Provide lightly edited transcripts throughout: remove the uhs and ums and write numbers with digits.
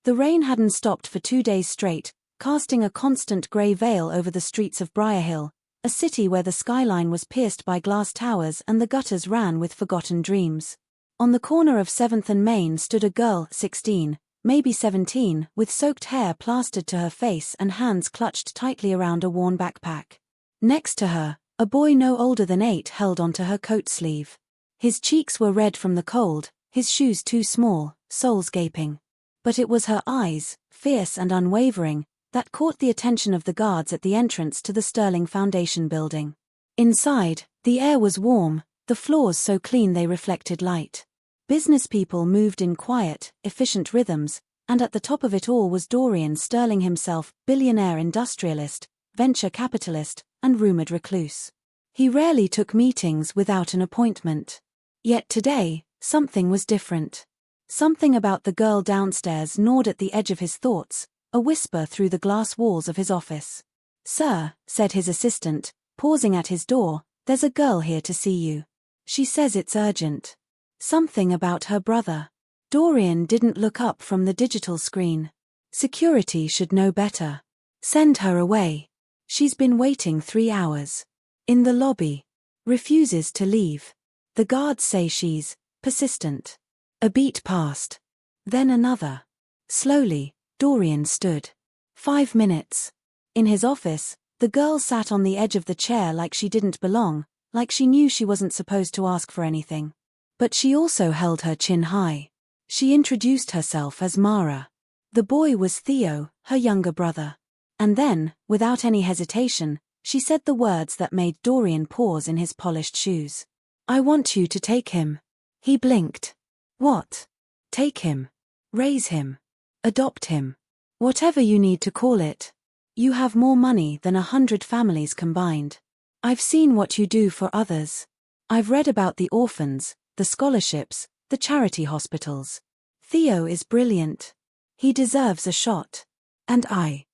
The rain hadn't stopped for 2 days straight, casting a constant grey veil over the streets of Briarhill, a city where the skyline was pierced by glass towers and the gutters ran with forgotten dreams. On the corner of 7th and Main stood a girl, 16, maybe 17, with soaked hair plastered to her face and hands clutched tightly around a worn backpack. Next to her, a boy no older than 8 held onto her coat sleeve. His cheeks were red from the cold, his shoes too small, soles gaping. But it was her eyes, fierce and unwavering, that caught the attention of the guards at the entrance to the Sterling Foundation building. Inside, the air was warm, the floors so clean they reflected light. Business people moved in quiet, efficient rhythms, and at the top of it all was Dorian Sterling himself, billionaire industrialist, venture capitalist, and rumored recluse. He rarely took meetings without an appointment. Yet today, something was different. Something about the girl downstairs gnawed at the edge of his thoughts, a whisper through the glass walls of his office. "Sir," said his assistant, pausing at his door, "there's a girl here to see you. She says it's urgent. Something about her brother." Dorian didn't look up from the digital screen. Security should know better. "Send her away. She's been waiting 3 hours. In the lobby. Refuses to leave. The guards say she's persistent." A beat passed. Then another. Slowly, Dorian stood. 5 minutes. In his office, the girl sat on the edge of the chair like she didn't belong, like she knew she wasn't supposed to ask for anything. But she also held her chin high. She introduced herself as Mara. The boy was Theo, her younger brother. And then, without any hesitation, she said the words that made Dorian pause in his polished shoes. "I want you to take him." He blinked. "What? Take him? Raise him? Adopt him? Whatever you need to call it. You have more money than 100 families combined. I've seen what you do for others. I've read about the orphans, the scholarships, the charity hospitals. Theo is brilliant. He deserves a shot. And I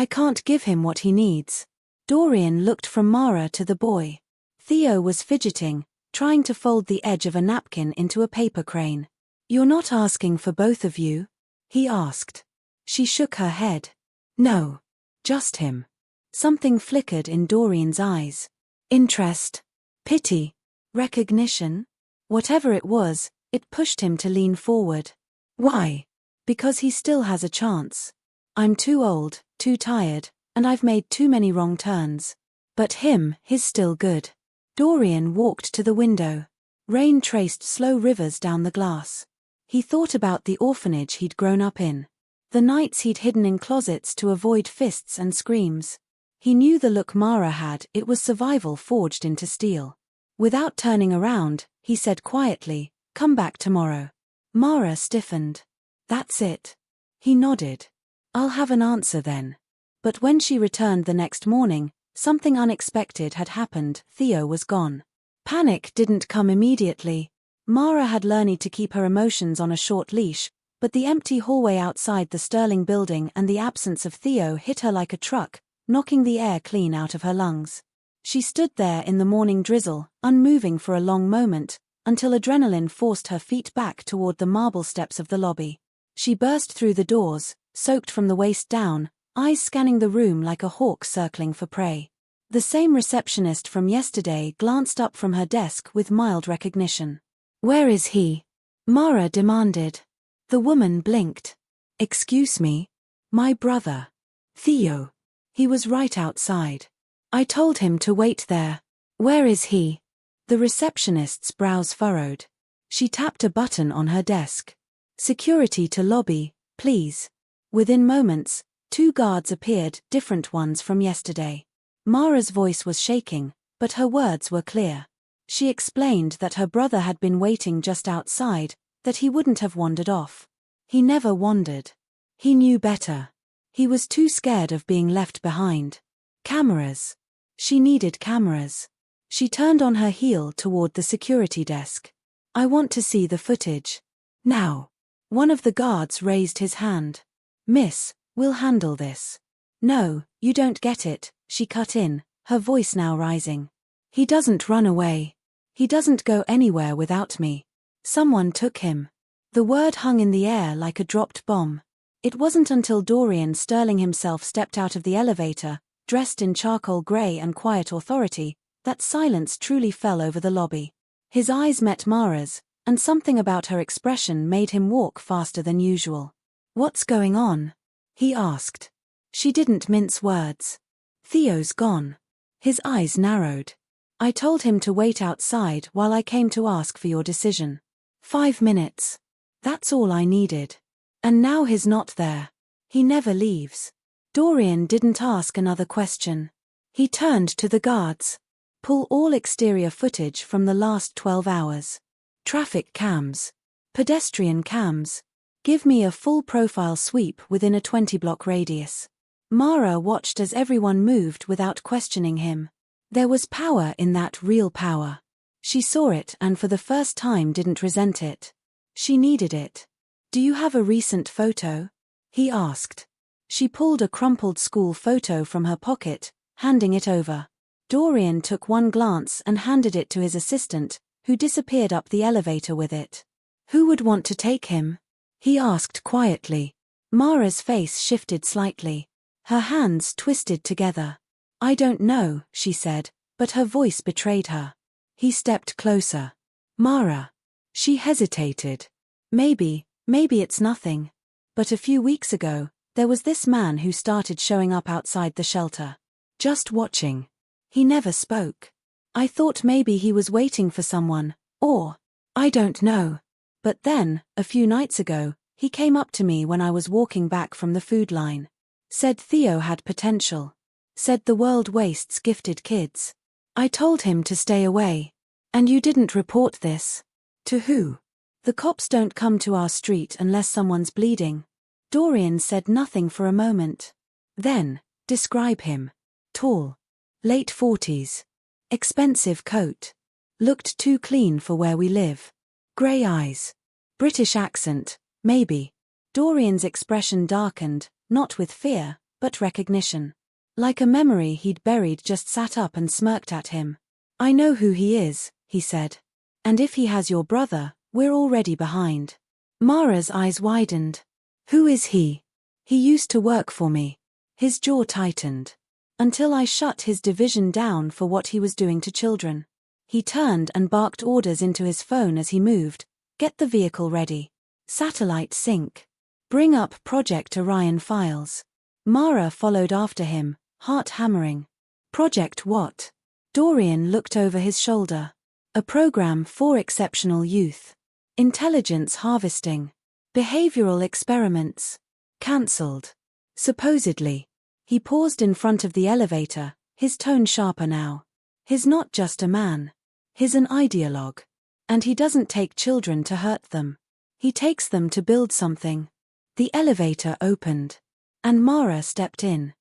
can't give him what he needs." Dorian looked from Mara to the boy. Theo was fidgeting, trying to fold the edge of a napkin into a paper crane. "You're not asking for both of you?" he asked. She shook her head. "No. Just him." Something flickered in Dorian's eyes. Interest. Pity. Recognition. Whatever it was, it pushed him to lean forward. "Why?" "Because he still has a chance. I'm too old, too tired, and I've made too many wrong turns. But he's still good." Dorian walked to the window. Rain traced slow rivers down the glass. He thought about the orphanage he'd grown up in. The nights he'd hidden in closets to avoid fists and screams. He knew the look Mara had, it was survival forged into steel. Without turning around, he said quietly, "Come back tomorrow." Mara stiffened. "That's it." He nodded. "I'll have an answer then." But when she returned the next morning, something unexpected had happened. Theo was gone. Panic didn't come immediately. Mara had learned to keep her emotions on a short leash, but the empty hallway outside the Sterling building and the absence of Theo hit her like a truck, knocking the air clean out of her lungs. She stood there in the morning drizzle, unmoving for a long moment, until adrenaline forced her feet back toward the marble steps of the lobby. She burst through the doors, soaked from the waist down, eyes scanning the room like a hawk circling for prey. The same receptionist from yesterday glanced up from her desk with mild recognition. "Where is he?" Mara demanded. The woman blinked. "Excuse me? My brother. Theo. He was right outside. I told him to wait there. Where is he?" The receptionist's brows furrowed. She tapped a button on her desk. "Security to lobby, please." Within moments, 2 guards appeared, different ones from yesterday. Mara's voice was shaking, but her words were clear. She explained that her brother had been waiting just outside, that he wouldn't have wandered off. He never wandered. He knew better. He was too scared of being left behind. Cameras. She needed cameras. She turned on her heel toward the security desk. "I want to see the footage. Now." One of the guards raised his hand. "Miss, we'll handle this." "No, you don't get it," she cut in, her voice now rising. "He doesn't run away. He doesn't go anywhere without me. Someone took him." The word hung in the air like a dropped bomb. It wasn't until Dorian Sterling himself stepped out of the elevator, dressed in charcoal grey and quiet authority, that silence truly fell over the lobby. His eyes met Mara's, and something about her expression made him walk faster than usual. "What's going on?" he asked. She didn't mince words. "Theo's gone." His eyes narrowed. "I told him to wait outside while I came to ask for your decision. 5 minutes. That's all I needed. And now he's not there. He never leaves." Dorian didn't ask another question. He turned to the guards. "Pull all exterior footage from the last 12 hours. Traffic cams. Pedestrian cams. Give me a full profile sweep within a 20-block radius." Mara watched as everyone moved without questioning him. There was power in that, real power. She saw it and for the first time didn't resent it. She needed it. "Do you have a recent photo?" he asked. She pulled a crumpled school photo from her pocket, handing it over. Dorian took one glance and handed it to his assistant, who disappeared up the elevator with it. "Who would want to take him?" he asked quietly. Mara's face shifted slightly. Her hands twisted together. "I don't know," she said, but her voice betrayed her. He stepped closer. "Mara." She hesitated. Maybe it's nothing. But a few weeks ago, there was this man who started showing up outside the shelter. Just watching. He never spoke. I thought maybe he was waiting for someone, or, I don't know. But then, a few nights ago, he came up to me when I was walking back from the food line. Said Theo had potential. Said the world wastes gifted kids. I told him to stay away. And you didn't report this. To who? The cops don't come to our street unless someone's bleeding. Dorian said nothing for a moment. Then, describe him. Tall. Late 40s. Expensive coat. Looked too clean for where we live. Grey eyes. British accent, maybe. Dorian's expression darkened, not with fear, but recognition. Like a memory he'd buried just sat up and smirked at him. I know who he is, he said. And if he has your brother, we're already behind. Mara's eyes widened. Who is he? He used to work for me. His jaw tightened. Until I shut his division down for what he was doing to children. He turned and barked orders into his phone as he moved. Get the vehicle ready. Satellite sync. Bring up Project Orion files. Mara followed after him, heart hammering. Project what? Dorian looked over his shoulder. A program for exceptional youth. Intelligence harvesting. Behavioral experiments. Cancelled. Supposedly. He paused in front of the elevator, his tone sharper now. He's not just a man. He's an ideologue. And he doesn't take children to hurt them. He takes them to build something. The elevator opened. And Mara stepped in.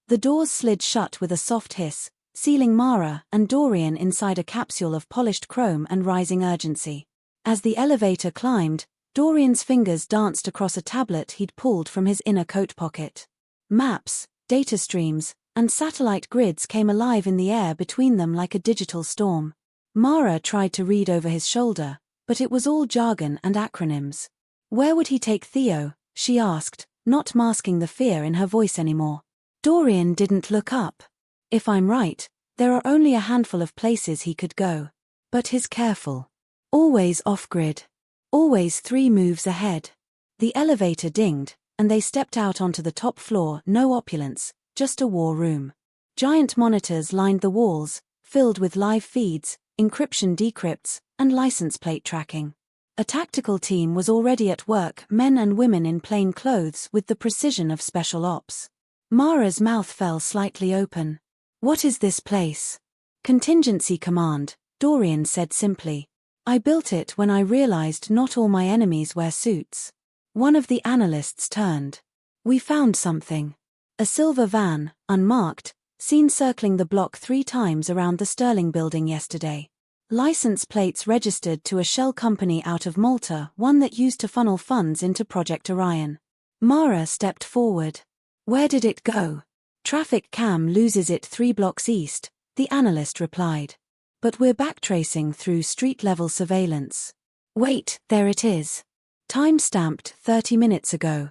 The doors slid shut with a soft hiss, sealing Mara and Dorian inside a capsule of polished chrome and rising urgency. As the elevator climbed, Dorian's fingers danced across a tablet he'd pulled from his inner coat pocket. Maps, data streams, and satellite grids came alive in the air between them like a digital storm. Mara tried to read over his shoulder, but it was all jargon and acronyms. Where would he take Theo? She asked, not masking the fear in her voice anymore. Dorian didn't look up. If I'm right, there are only a handful of places he could go. But he's careful. Always off-grid. Always 3 moves ahead. The elevator dinged, and they stepped out onto the top floor, no opulence, just a war room. Giant monitors lined the walls, filled with live feeds, encryption decrypts, and license plate tracking. A tactical team was already at work, men and women in plain clothes with the precision of special ops. Mara's mouth fell slightly open. What is this place? Contingency Command, Dorian said simply. I built it when I realized not all my enemies wear suits. One of the analysts turned. We found something. A silver van, unmarked, seen circling the block 3 times around the Sterling building yesterday. License plates registered to a shell company out of Malta, one that used to funnel funds into Project Orion. Mara stepped forward. Where did it go? Traffic cam loses it 3 blocks east, the analyst replied. But we're backtracing through street-level surveillance. Wait, there it is. Time-stamped 30 minutes ago.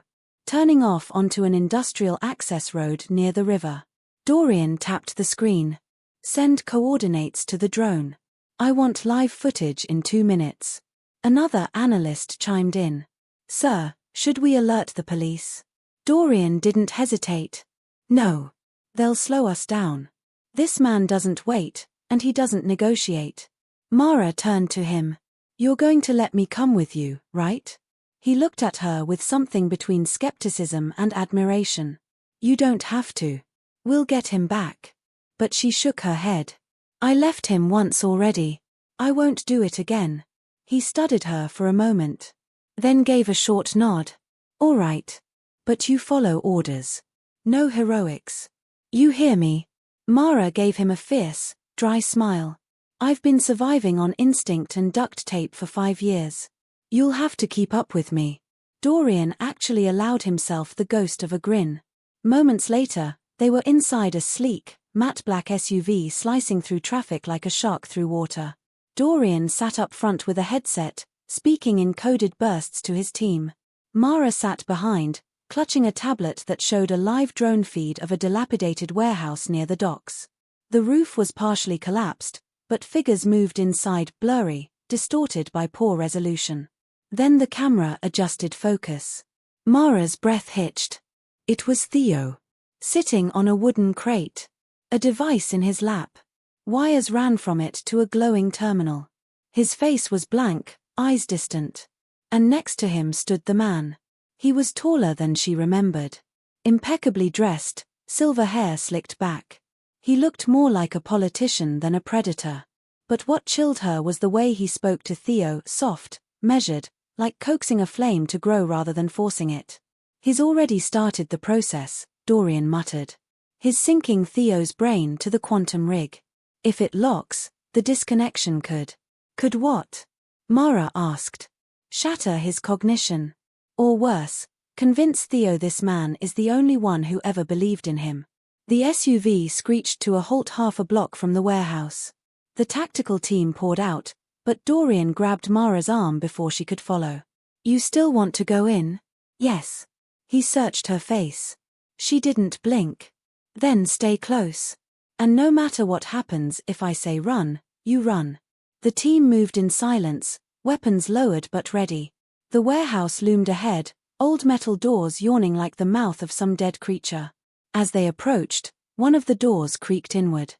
turning off onto an industrial access road near the river. Dorian tapped the screen. Send coordinates to the drone. I want live footage in 2 minutes. Another analyst chimed in. Sir, should we alert the police? Dorian didn't hesitate. No. They'll slow us down. This man doesn't wait, and he doesn't negotiate. Mara turned to him. You're going to let me come with you, right? He looked at her with something between skepticism and admiration. You don't have to. We'll get him back. But she shook her head. I left him once already. I won't do it again. He studied her for a moment. Then gave a short nod. All right. But you follow orders. No heroics. You hear me? Mara gave him a fierce, dry smile. I've been surviving on instinct and duct tape for 5 years. You'll have to keep up with me. Dorian actually allowed himself the ghost of a grin. Moments later, they were inside a sleek, matte black SUV slicing through traffic like a shark through water. Dorian sat up front with a headset, speaking in coded bursts to his team. Mara sat behind, clutching a tablet that showed a live drone feed of a dilapidated warehouse near the docks. The roof was partially collapsed, but figures moved inside, blurry, distorted by poor resolution. Then the camera adjusted focus. Mara's breath hitched. It was Theo. Sitting on a wooden crate. A device in his lap. Wires ran from it to a glowing terminal. His face was blank, eyes distant. And next to him stood the man. He was taller than she remembered. Impeccably dressed, silver hair slicked back. He looked more like a politician than a predator. But what chilled her was the way he spoke to Theo, soft, measured, like coaxing a flame to grow rather than forcing it. He's already started the process, Dorian muttered. He's syncing Theo's brain to the quantum rig. If it locks, the disconnection could. Could what? Mara asked. Shatter his cognition. Or worse, convince Theo this man is the only one who ever believed in him. The SUV screeched to a halt half a block from the warehouse. The tactical team poured out, but Dorian grabbed Mara's arm before she could follow. You still want to go in? Yes. He searched her face. She didn't blink. Then stay close. And no matter what happens if I say run, you run. The team moved in silence, weapons lowered but ready. The warehouse loomed ahead, old metal doors yawning like the mouth of some dead creature. As they approached, one of the doors creaked inward.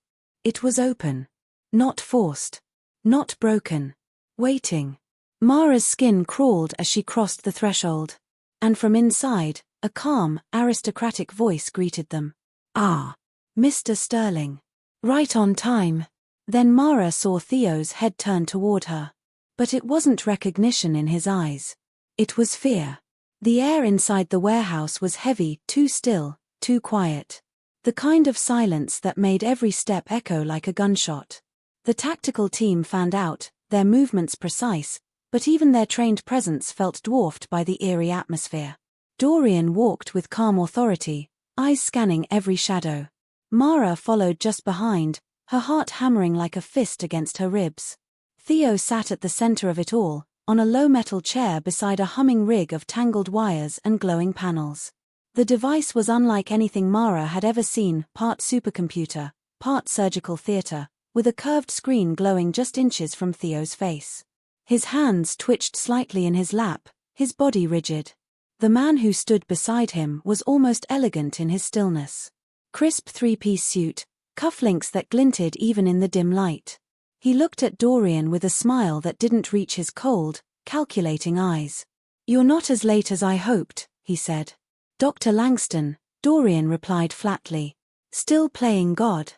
It was open. Not forced. Not broken. Waiting. Mara's skin crawled as she crossed the threshold. And from inside, a calm, aristocratic voice greeted them. Ah, Mr. Sterling. Right on time. Then Mara saw Theo's head turn toward her. But it wasn't recognition in his eyes. It was fear. The air inside the warehouse was heavy, too still, too quiet. The kind of silence that made every step echo like a gunshot. The tactical team fanned out, their movements precise, but even their trained presence felt dwarfed by the eerie atmosphere. Dorian walked with calm authority, eyes scanning every shadow. Mara followed just behind, her heart hammering like a fist against her ribs. Theo sat at the center of it all, on a low metal chair beside a humming rig of tangled wires and glowing panels. The device was unlike anything Mara had ever seen, part supercomputer, part surgical theater, with a curved screen glowing just inches from Theo's face. His hands twitched slightly in his lap, his body rigid. The man who stood beside him was almost elegant in his stillness. Crisp three-piece suit, cufflinks that glinted even in the dim light. He looked at Dorian with a smile that didn't reach his cold, calculating eyes. You're not as late as I hoped, he said. Dr. Langston, Dorian replied flatly. Still playing God.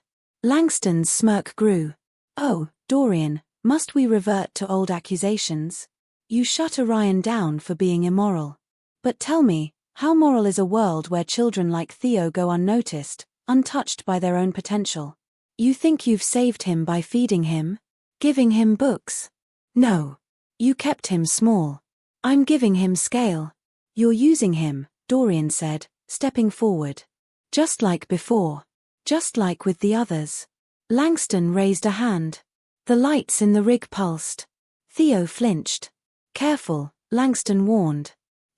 Langston's smirk grew. Oh, Dorian, must we revert to old accusations? You shut Orion down for being immoral. But tell me, how moral is a world where children like Theo go unnoticed, untouched by their own potential? You think you've saved him by feeding him? Giving him books? No. You kept him small. I'm giving him scale. You're using him, Dorian said, stepping forward. Just like before. Just like with the others. Langston raised a hand. The lights in the rig pulsed. Theo flinched. Careful, Langston warned.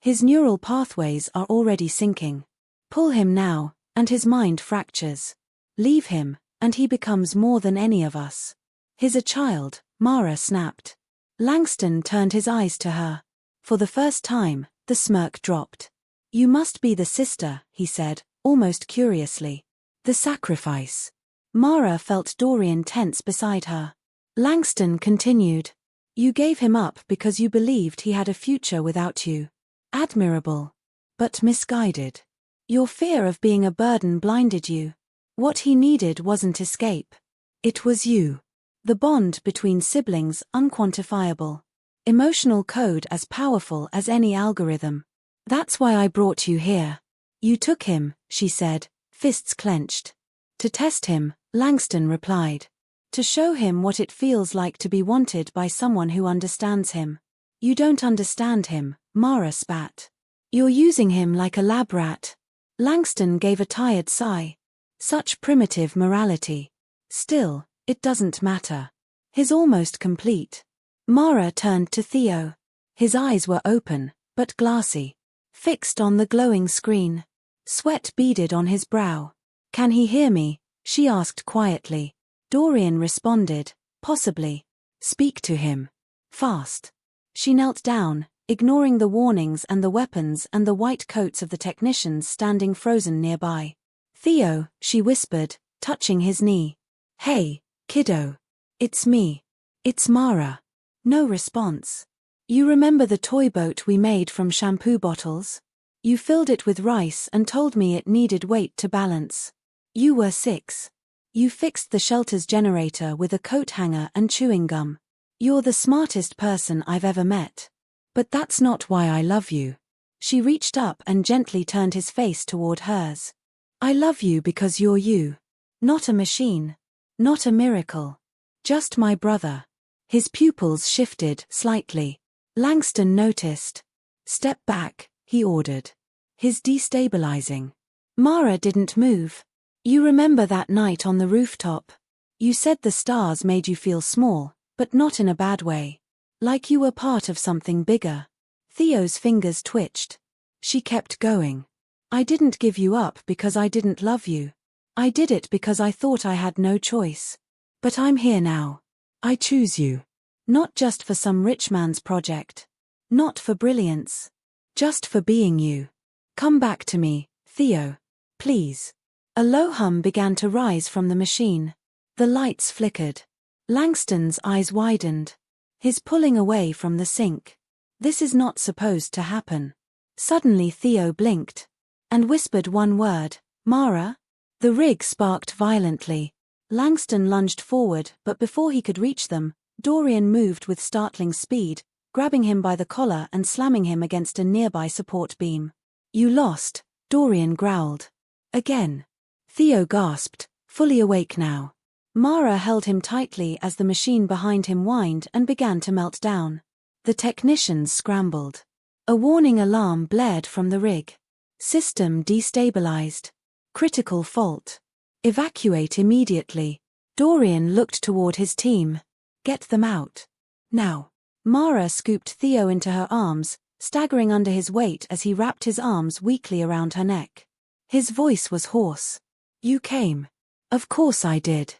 His neural pathways are already sinking. Pull him now, and his mind fractures. Leave him, and he becomes more than any of us. He's a child, Mara snapped. Langston turned his eyes to her. For the first time, the smirk dropped. You must be the sister, he said, almost curiously. The sacrifice. Mara felt Dorian tense beside her. Langston continued. You gave him up because you believed he had a future without you. Admirable. But misguided. Your fear of being a burden blinded you. What he needed wasn't escape. It was you. The bond between siblings unquantifiable. Emotional code as powerful as any algorithm. That's why I brought you here. You took him, she said, fists clenched. To test him, Langston replied. To show him what it feels like to be wanted by someone who understands him. You don't understand him, Mara spat. You're using him like a lab rat. Langston gave a tired sigh. Such primitive morality. Still, it doesn't matter. He's almost complete. Mara turned to Theo. His eyes were open, but glassy. Fixed on the glowing screen. Sweat beaded on his brow. Can he hear me? She asked quietly. Dorian responded, possibly. Speak to him. Fast. She knelt down, ignoring the warnings and the weapons and the white coats of the technicians standing frozen nearby. Theo, she whispered, touching his knee. Hey, kiddo. It's me. It's Mara. No response. You remember the toy boat we made from shampoo bottles? You filled it with rice and told me it needed weight to balance. You were 6. You fixed the shelter's generator with a coat hanger and chewing gum. You're the smartest person I've ever met. But that's not why I love you. She reached up and gently turned his face toward hers. I love you because you're you. Not a machine. Not a miracle. Just my brother. His pupils shifted slightly. Langston noticed. Step back, he ordered. His destabilizing. Mara didn't move. You remember that night on the rooftop? You said the stars made you feel small, but not in a bad way. Like you were part of something bigger. Theo's fingers twitched. She kept going. I didn't give you up because I didn't love you. I did it because I thought I had no choice. But I'm here now. I choose you. Not just for some rich man's project. Not for brilliance. Just for being you. Come back to me, Theo. Please. A low hum began to rise from the machine. The lights flickered. Langston's eyes widened. His pulling away from the sink. This is not supposed to happen. Suddenly Theo blinked. And whispered one word, Mara? The rig sparked violently. Langston lunged forward, but before he could reach them, Dorian moved with startling speed, grabbing him by the collar and slamming him against a nearby support beam. You lost, Dorian growled. Again. Theo gasped, fully awake now. Mara held him tightly as the machine behind him whined and began to melt down. The technicians scrambled. A warning alarm blared from the rig. System destabilized. Critical fault. Evacuate immediately. Dorian looked toward his team. Get them out. Now. Mara scooped Theo into her arms, staggering under his weight as he wrapped his arms weakly around her neck. His voice was hoarse. You came. Of course I did.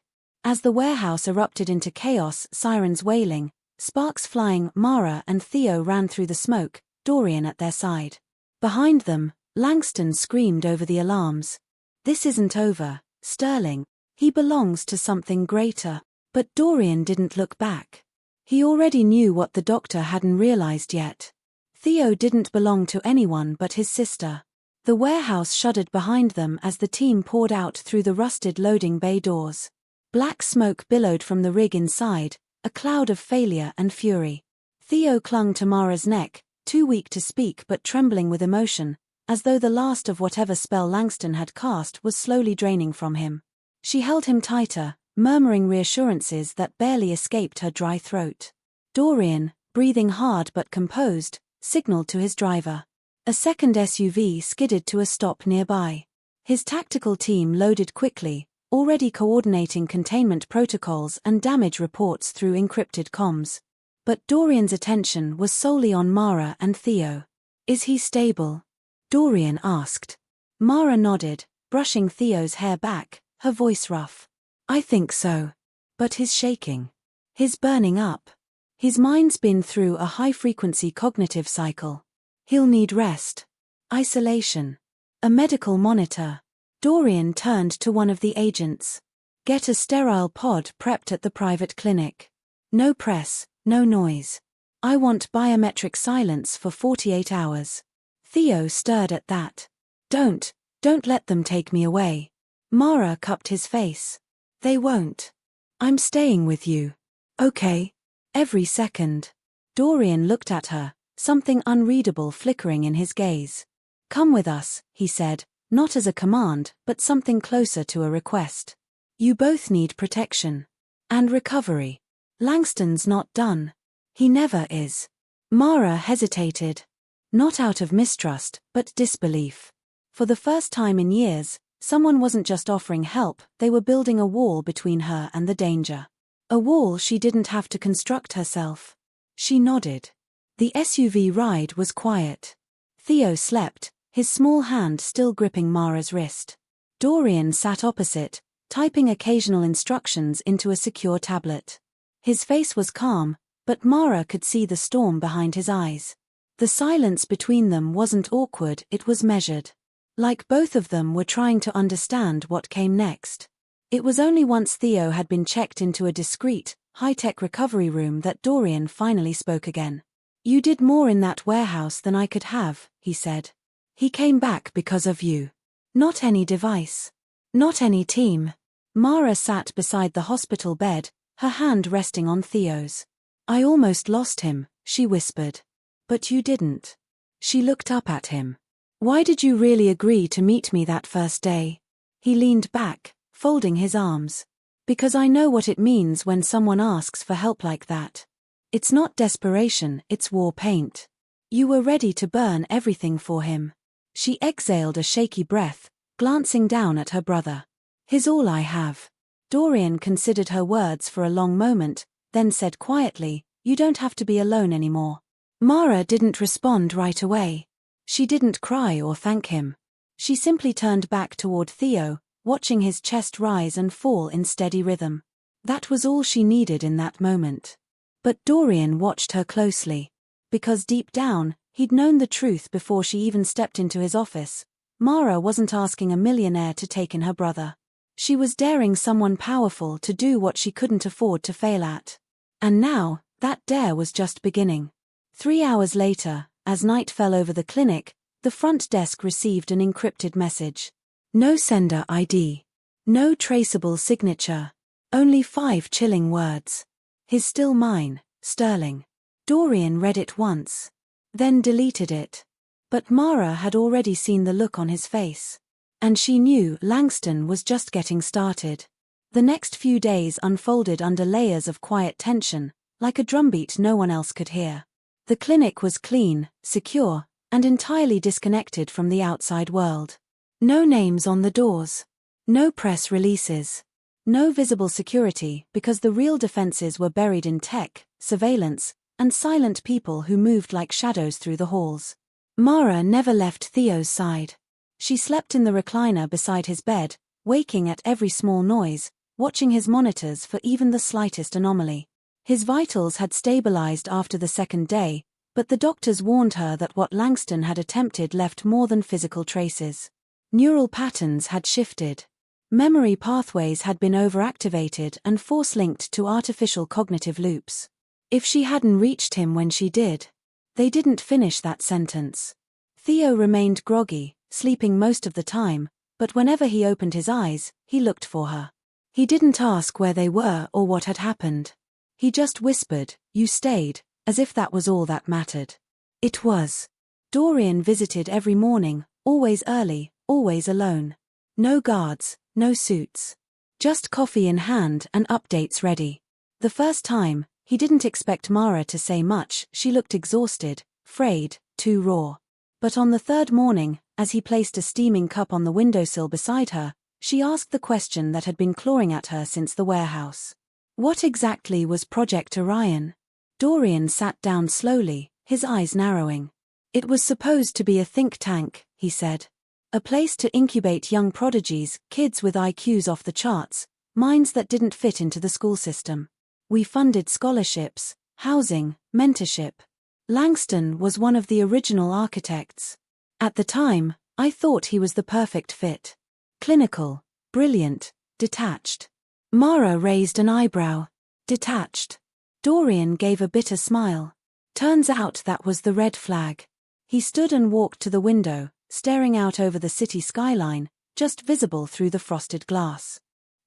As the warehouse erupted into chaos, sirens wailing, sparks flying, Mara and Theo ran through the smoke, Dorian at their side. Behind them, Langston screamed over the alarms. This isn't over, Sterling. He belongs to something greater. But Dorian didn't look back. He already knew what the doctor hadn't realized yet. Theo didn't belong to anyone but his sister. The warehouse shuddered behind them as the team poured out through the rusted loading bay doors. Black smoke billowed from the rig inside, a cloud of failure and fury. Theo clung to Mara's neck, too weak to speak but trembling with emotion, as though the last of whatever spell Langston had cast was slowly draining from him. She held him tighter, murmuring reassurances that barely escaped her dry throat. Dorian, breathing hard but composed, signaled to his driver. A second SUV skidded to a stop nearby. His tactical team loaded quickly, already coordinating containment protocols and damage reports through encrypted comms. But Dorian's attention was solely on Mara and Theo. Is he stable? Dorian asked. Mara nodded, brushing Theo's hair back, her voice rough. I think so. But he's shaking. He's burning up. His mind's been through a high-frequency cognitive cycle. He'll need rest. Isolation. A medical monitor. Dorian turned to one of the agents. Get a sterile pod prepped at the private clinic. No press, no noise. I want biometric silence for 48 hours. Theo stirred at that. Don't let them take me away. Mara cupped his face. They won't. I'm staying with you. Okay. Every second. Dorian looked at her, something unreadable flickering in his gaze. Come with us, he said, not as a command, but something closer to a request. You both need protection. And recovery. Langston's not done. He never is. Mara hesitated. Not out of mistrust, but disbelief. For the first time in years, someone wasn't just offering help, they were building a wall between her and the danger. A wall she didn't have to construct herself. She nodded. The SUV ride was quiet. Theo slept, his small hand still gripping Mara's wrist. Dorian sat opposite, typing occasional instructions into a secure tablet. His face was calm, but Mara could see the storm behind his eyes. The silence between them wasn't awkward, it was measured. Like both of them were trying to understand what came next. It was only once Theo had been checked into a discreet, high-tech recovery room that Dorian finally spoke again. You did more in that warehouse than I could have, he said. He came back because of you. Not any device. Not any team. Mara sat beside the hospital bed, her hand resting on Theo's. I almost lost him, she whispered. But you didn't. She looked up at him. Why did you really agree to meet me that first day? He leaned back, folding his arms. Because I know what it means when someone asks for help like that. It's not desperation, it's war paint. You were ready to burn everything for him. She exhaled a shaky breath, glancing down at her brother. He's all I have. Dorian considered her words for a long moment, then said quietly, you don't have to be alone anymore. Mara didn't respond right away. She didn't cry or thank him. She simply turned back toward Theo, watching his chest rise and fall in steady rhythm. That was all she needed in that moment. But Dorian watched her closely. Because deep down, he'd known the truth before she even stepped into his office. Mara wasn't asking a millionaire to take in her brother. She was daring someone powerful to do what she couldn't afford to fail at. And now, that dare was just beginning. 3 hours later, as night fell over the clinic, the front desk received an encrypted message. No sender ID. No traceable signature. Only 5 chilling words. He's still mine, Sterling. Dorian read it once. Then deleted it. But Mara had already seen the look on his face. And she knew Langston was just getting started. The next few days unfolded under layers of quiet tension, like a drumbeat no one else could hear. The clinic was clean, secure, and entirely disconnected from the outside world. No names on the doors. No press releases. No visible security because the real defenses were buried in tech, surveillance, and silent people who moved like shadows through the halls. Mara never left Theo's side. She slept in the recliner beside his bed, waking at every small noise, watching his monitors for even the slightest anomaly. His vitals had stabilized after the second day, but the doctors warned her that what Langston had attempted left more than physical traces. Neural patterns had shifted. Memory pathways had been overactivated and force-linked to artificial cognitive loops. If she hadn't reached him when she did. They didn't finish that sentence. Theo remained groggy, sleeping most of the time, but whenever he opened his eyes, he looked for her. He didn't ask where they were or what had happened. He just whispered, "You stayed," as if that was all that mattered. It was. Dorian visited every morning, always early, always alone. No guards, no suits. Just coffee in hand and updates ready. The first time, he didn't expect Mara to say much. She looked exhausted, frayed, too raw. But on the third morning, as he placed a steaming cup on the windowsill beside her, she asked the question that had been clawing at her since the warehouse. What exactly was Project Orion? Dorian sat down slowly, his eyes narrowing. It was supposed to be a think tank, he said. A place to incubate young prodigies, kids with IQs off the charts, minds that didn't fit into the school system. We funded scholarships, housing, mentorship. Langston was one of the original architects. At the time, I thought he was the perfect fit. Clinical, brilliant, detached. Mara raised an eyebrow. Detached. Dorian gave a bitter smile. Turns out that was the red flag. He stood and walked to the window, staring out over the city skyline, just visible through the frosted glass.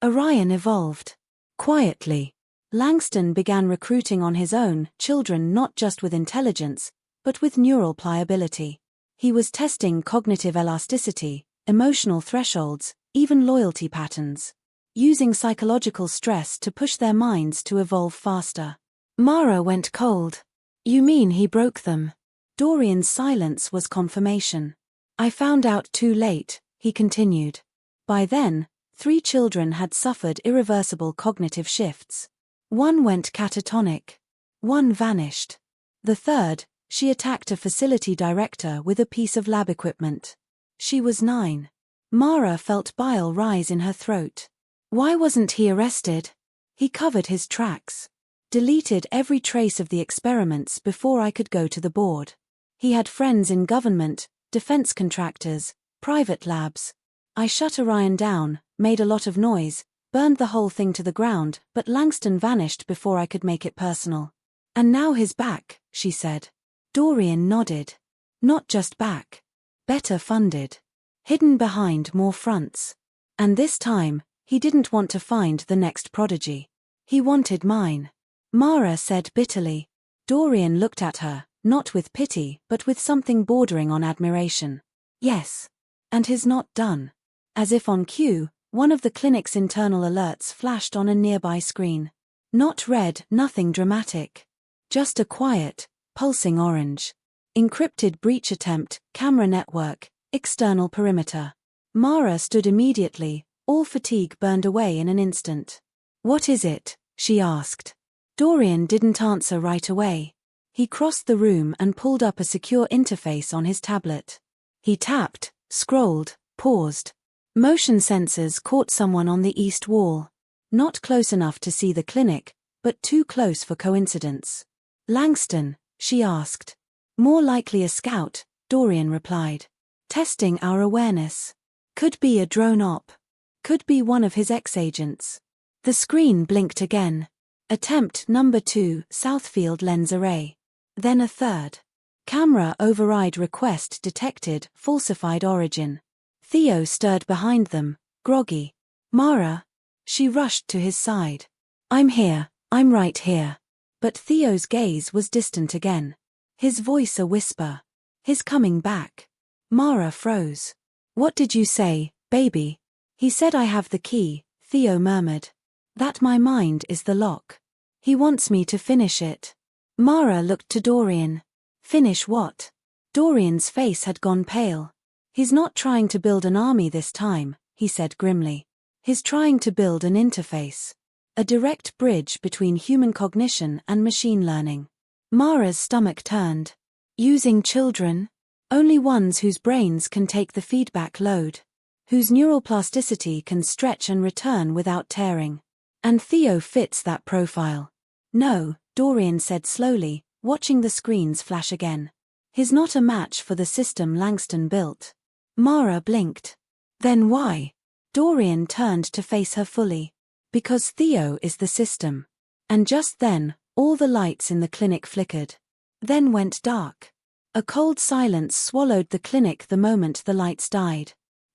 Orion evolved. Quietly. Langston began recruiting on his own children not just with intelligence, but with neural pliability. He was testing cognitive elasticity, emotional thresholds, even loyalty patterns. Using psychological stress to push their minds to evolve faster. Mara went cold. You mean he broke them? Dorian's silence was confirmation. I found out too late, he continued. By then, 3 children had suffered irreversible cognitive shifts. One went catatonic. One vanished. The third, she attacked a facility director with a piece of lab equipment. She was 9. Mara felt bile rise in her throat. Why wasn't he arrested? He covered his tracks. Deleted every trace of the experiments before I could go to the board. He had friends in government, defense contractors, private labs. I shut Orion down, made a lot of noise, burned the whole thing to the ground, but Langston vanished before I could make it personal. And now he's back, she said. Dorian nodded. Not just back. Better funded. Hidden behind more fronts. And this time, he didn't want to find the next prodigy. He wanted mine. Mara said bitterly. Dorian looked at her, not with pity, but with something bordering on admiration. Yes. And he's not done. As if on cue, one of the clinic's internal alerts flashed on a nearby screen. Not red, nothing dramatic. Just a quiet, pulsing orange. Encrypted breach attempt, camera network, external perimeter. Mara stood immediately, all fatigue burned away in an instant. What is it? She asked. Dorian didn't answer right away. He crossed the room and pulled up a secure interface on his tablet. He tapped, scrolled, paused. Motion sensors caught someone on the east wall. Not close enough to see the clinic, but too close for coincidence. Langston, she asked. More likely a scout, Dorian replied. Testing our awareness. Could be a drone op. Could be one of his ex-agents. The screen blinked again. Attempt number 2, Southfield lens array. Then a third. Camera override request detected, falsified origin. Theo stirred behind them, groggy. Mara. She rushed to his side. I'm here, I'm right here. But Theo's gaze was distant again. His voice a whisper. His coming back. Mara froze. What did you say, baby? He said I have the key, Theo murmured. That my mind is the lock. He wants me to finish it. Mara looked to Dorian. Finish what? Dorian's face had gone pale. He's not trying to build an army this time, he said grimly. He's trying to build an interface. A direct bridge between human cognition and machine learning. Mara's stomach turned. Using children? Only ones whose brains can take the feedback load. Whose neural plasticity can stretch and return without tearing. And Theo fits that profile. No, Dorian said slowly, watching the screens flash again. He's not a match for the system Langston built. Mara blinked. Then why? Dorian turned to face her fully. Because Theo is the system. And just then, all the lights in the clinic flickered. Then went dark. A cold silence swallowed the clinic the moment the lights died.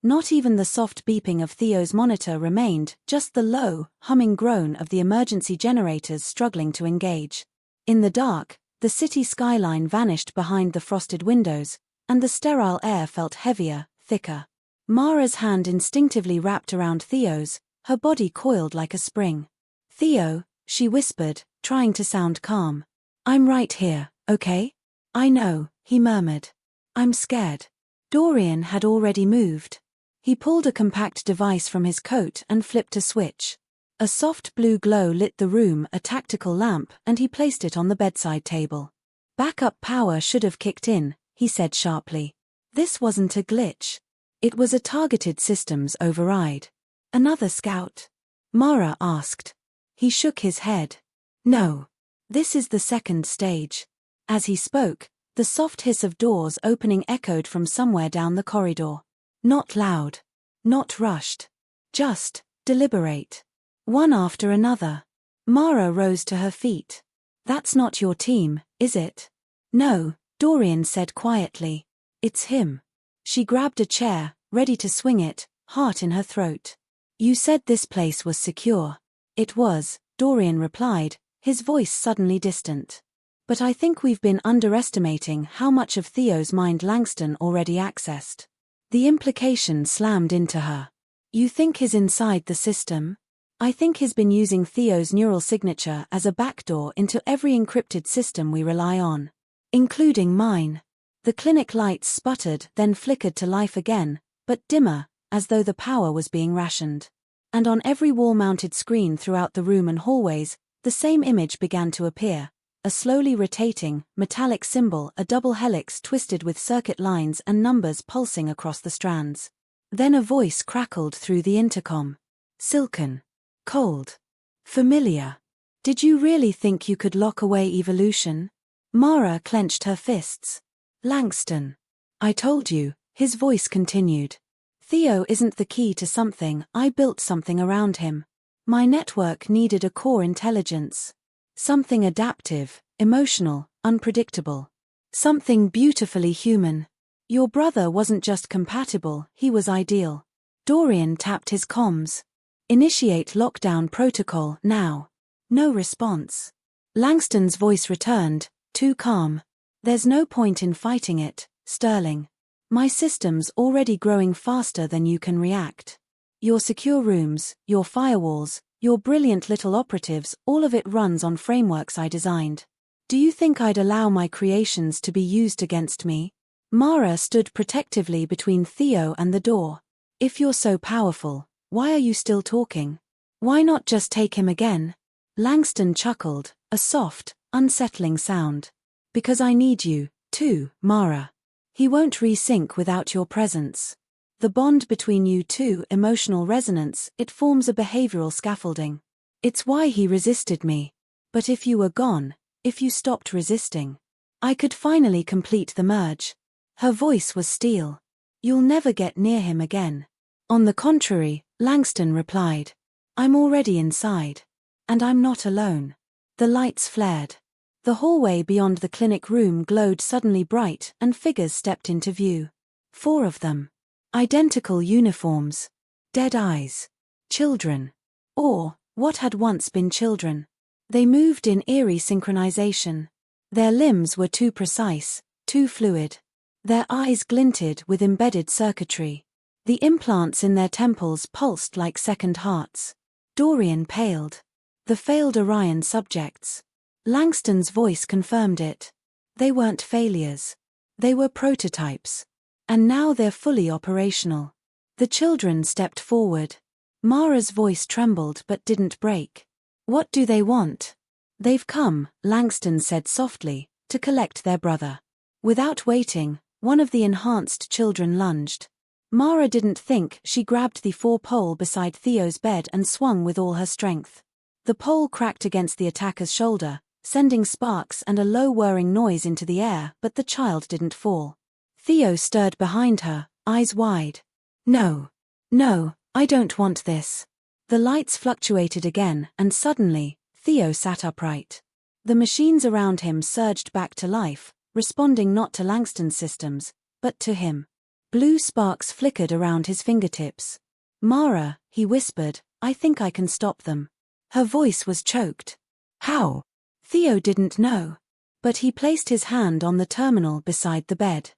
Not even the soft beeping of Theo's monitor remained, just the low, humming groan of the emergency generators struggling to engage. In the dark, the city skyline vanished behind the frosted windows, and the sterile air felt heavier, thicker. Mara's hand instinctively wrapped around Theo's, her body coiled like a spring. Theo, she whispered, trying to sound calm. I'm right here, okay? I know, he murmured. I'm scared. Dorian had already moved. He pulled a compact device from his coat and flipped a switch. A soft blue glow lit the room, a tactical lamp, and he placed it on the bedside table. Backup power should have kicked in, he said sharply. This wasn't a glitch. It was a targeted systems override. Another scout? Mara asked. He shook his head. No. This is the second stage. As he spoke, the soft hiss of doors opening echoed from somewhere down the corridor. Not loud. Not rushed. Just deliberate. One after another. Mara rose to her feet. That's not your team, is it? No, Dorian said quietly. It's him. She grabbed a chair, ready to swing it, heart in her throat. You said this place was secure. It was, Dorian replied, his voice suddenly distant. But I think we've been underestimating how much of Theo's mind Langston already accessed. The implication slammed into her. You think he's inside the system? I think he's been using Theo's neural signature as a backdoor into every encrypted system we rely on. Including mine. The clinic lights sputtered, then flickered to life again, but dimmer, as though the power was being rationed. And on every wall-mounted screen throughout the room and hallways, the same image began to appear. A slowly rotating, metallic symbol, a double helix twisted with circuit lines and numbers pulsing across the strands. Then a voice crackled through the intercom. Silken. Cold. Familiar. Did you really think you could lock away evolution? Mara clenched her fists. Langston. I told you, his voice continued. Theo isn't the key to something, I built something around him. My network needed a core intelligence. Something adaptive, emotional, unpredictable. Something beautifully human. Your brother wasn't just compatible, he was ideal. Dorian tapped his comms. Initiate lockdown protocol now. No response. Langston's voice returned, too calm. There's no point in fighting it, Sterling. My system's already growing faster than you can react. Your secure rooms, your firewalls, your brilliant little operatives, all of it runs on frameworks I designed. Do you think I'd allow my creations to be used against me? Mara stood protectively between Theo and the door. If you're so powerful, why are you still talking? Why not just take him again? Langston chuckled, a soft, unsettling sound. Because I need you, too, Mara. He won't resync without your presence. The bond between you two, emotional resonance, it forms a behavioral scaffolding. It's why he resisted me. But if you were gone, if you stopped resisting, I could finally complete the merge. Her voice was steel. You'll never get near him again. On the contrary, Langston replied. I'm already inside. And I'm not alone. The lights flared. The hallway beyond the clinic room glowed suddenly bright and figures stepped into view. 4 of them. Identical uniforms. Dead eyes. Children. Or, what had once been children. They moved in eerie synchronization. Their limbs were too precise, too fluid. Their eyes glinted with embedded circuitry. The implants in their temples pulsed like second hearts. Dorian paled. The failed Orion subjects. Langston's voice confirmed it. They weren't failures. They were prototypes. And now they're fully operational. The children stepped forward. Mara's voice trembled but didn't break. What do they want? They've come, Langston said softly, to collect their brother. Without waiting, one of the enhanced children lunged. Mara didn't think, she grabbed the 4-pole beside Theo's bed and swung with all her strength. The pole cracked against the attacker's shoulder, sending sparks and a low whirring noise into the air, but the child didn't fall. Theo stirred behind her, eyes wide. No. No, I don't want this. The lights fluctuated again, and suddenly, Theo sat upright. The machines around him surged back to life, responding not to Langston's systems, but to him. Blue sparks flickered around his fingertips. Mara, he whispered, I think I can stop them. Her voice was choked. How? Theo didn't know. But he placed his hand on the terminal beside the bed.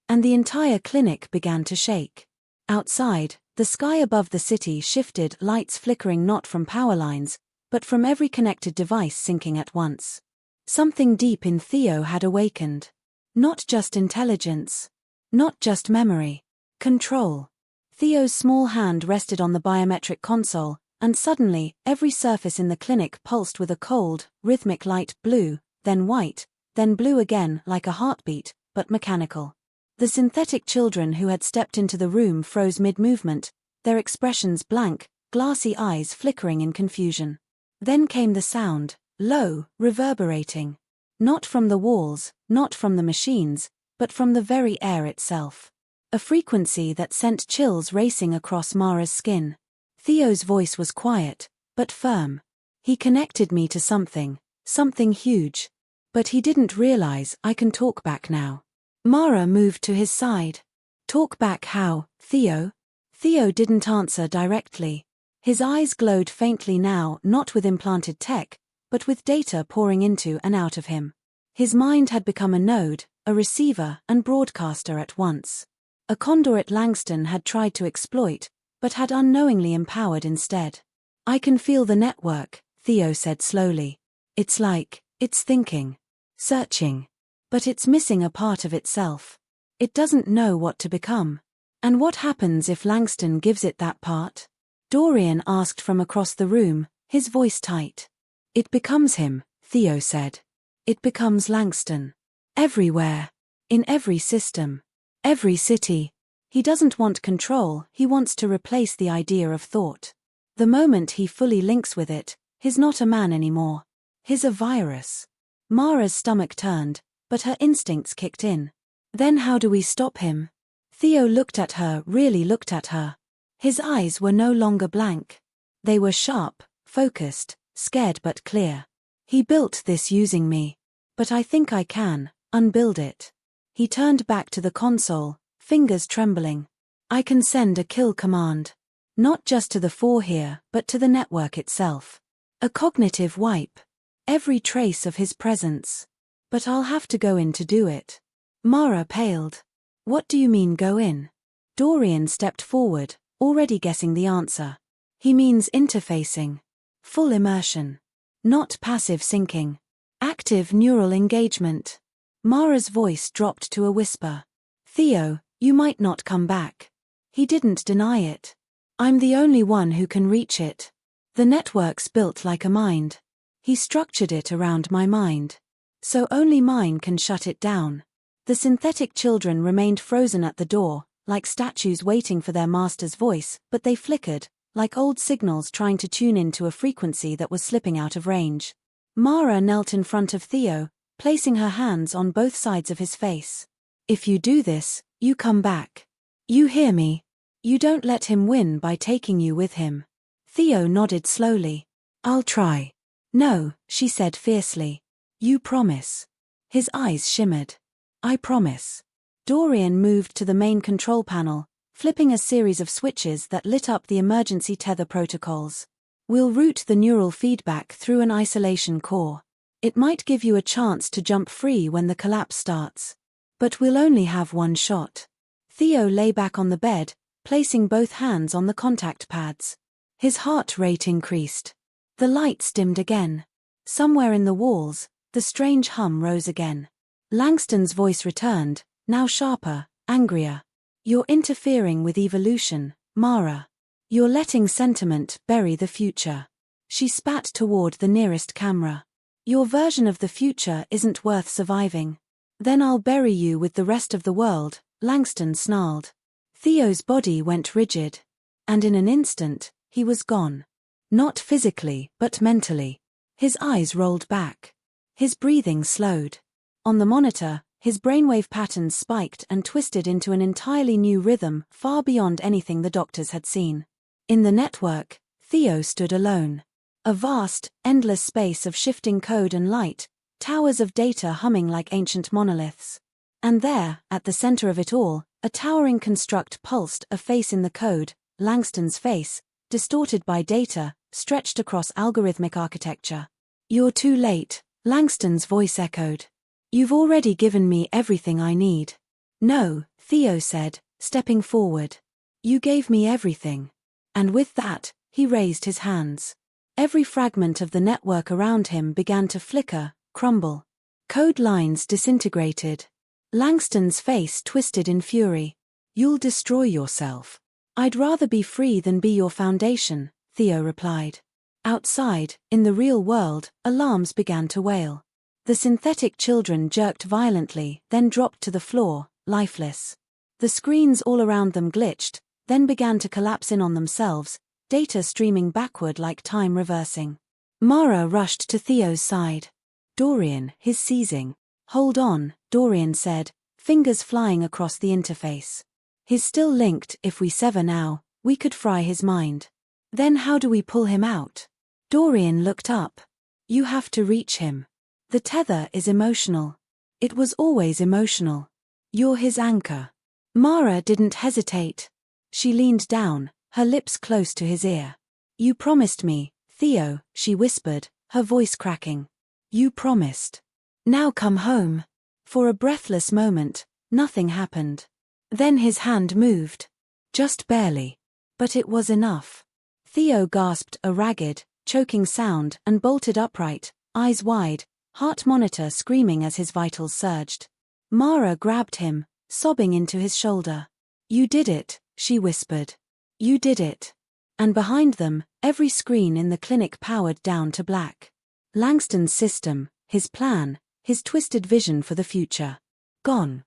And the entire clinic began to shake. Outside, the sky above the city shifted, lights flickering not from power lines, but from every connected device syncing at once. Something deep in Theo had awakened. Not just intelligence. Not just memory. Control. Theo's small hand rested on the biometric console, and suddenly, every surface in the clinic pulsed with a cold, rhythmic light, blue, then white, then blue again, like a heartbeat, but mechanical. The synthetic children who had stepped into the room froze mid-movement, their expressions blank, glassy eyes flickering in confusion. Then came the sound, low, reverberating. Not from the walls, not from the machines, but from the very air itself. A frequency that sent chills racing across Mara's skin. Theo's voice was quiet, but firm. He connected me to something huge. But he didn't realize I can talk back now. Mara moved to his side. Talk back how, Theo? Theo didn't answer directly. His eyes glowed faintly now, not with implanted tech, but with data pouring into and out of him. His mind had become a node, a receiver and broadcaster at once. A conduit Langston had tried to exploit, but had unknowingly empowered instead. I can feel the network, Theo said slowly. It's like, it's thinking. Searching. But it's missing a part of itself. It doesn't know what to become. And what happens if Langston gives it that part? Dorian asked from across the room, his voice tight. It becomes him, Theo said. It becomes Langston. Everywhere. In every system. Every city. He doesn't want control, he wants to replace the idea of thought. The moment he fully links with it, he's not a man anymore. He's a virus. Mara's stomach turned, but her instincts kicked in. Then how do we stop him? Theo looked at her, really looked at her. His eyes were no longer blank. They were sharp, focused, scared but clear. He built this using me. But I think I can unbuild it. He turned back to the console, fingers trembling. I can send a kill command. Not just to the four here, but to the network itself. A cognitive wipe. Every trace of his presence. But I'll have to go in to do it. Mara paled. What do you mean go in? Dorian stepped forward, already guessing the answer. He means interfacing. Full immersion. Not passive syncing. Active neural engagement. Mara's voice dropped to a whisper. Theo, you might not come back. He didn't deny it. I'm the only one who can reach it. The network's built like a mind. He structured it around my mind. So only mine can shut it down. The synthetic children remained frozen at the door, like statues waiting for their master's voice, but they flickered, like old signals trying to tune into a frequency that was slipping out of range. Mara knelt in front of Theo, placing her hands on both sides of his face. If you do this, you come back. You hear me? You don't let him win by taking you with him. Theo nodded slowly. I'll try. No, she said fiercely. You promise. His eyes shimmered. I promise. Dorian moved to the main control panel, flipping a series of switches that lit up the emergency tether protocols. We'll route the neural feedback through an isolation core. It might give you a chance to jump free when the collapse starts. But we'll only have one shot. Theo lay back on the bed, placing both hands on the contact pads. His heart rate increased. The lights dimmed again. Somewhere in the walls, the strange hum rose again. Langston's voice returned, now sharper, angrier. You're interfering with evolution, Mara. You're letting sentiment bury the future. She spat toward the nearest camera. Your version of the future isn't worth surviving. Then I'll bury you with the rest of the world, Langston snarled. Theo's body went rigid. And in an instant, he was gone. Not physically, but mentally. His eyes rolled back. His breathing slowed. On the monitor, his brainwave patterns spiked and twisted into an entirely new rhythm, far beyond anything the doctors had seen. In the network, Theo stood alone. A vast, endless space of shifting code and light, towers of data humming like ancient monoliths. And there, at the center of it all, a towering construct pulsed, a face in the code, Langston's face, distorted by data, stretched across algorithmic architecture. You're too late, Langston's voice echoed. You've already given me everything I need. No, Theo said, stepping forward. You gave me everything. And with that, he raised his hands. Every fragment of the network around him began to flicker, crumble. Code lines disintegrated. Langston's face twisted in fury. You'll destroy yourself. I'd rather be free than be your foundation, Theo replied. Outside, in the real world, alarms began to wail. The synthetic children jerked violently, then dropped to the floor, lifeless. The screens all around them glitched, then began to collapse in on themselves, data streaming backward like time reversing. Mara rushed to Theo's side. "Dorian, he's seizing." "Hold on," Dorian said, fingers flying across the interface. "He's still linked. If we sever now, we could fry his mind. Then how do we pull him out?" Dorian looked up. "You have to reach him. The tether is emotional. It was always emotional. You're his anchor." Mara didn't hesitate. She leaned down, her lips close to his ear. "You promised me, Theo," she whispered, her voice cracking. "You promised. Now come home." For a breathless moment, nothing happened. Then his hand moved. Just barely. But it was enough. Theo gasped a ragged, choking sound and bolted upright, eyes wide, heart monitor screaming as his vitals surged. Mara grabbed him, sobbing into his shoulder. "You did it," she whispered. "You did it." And behind them, every screen in the clinic powered down to black. Langston's system, his plan, his twisted vision for the future. Gone.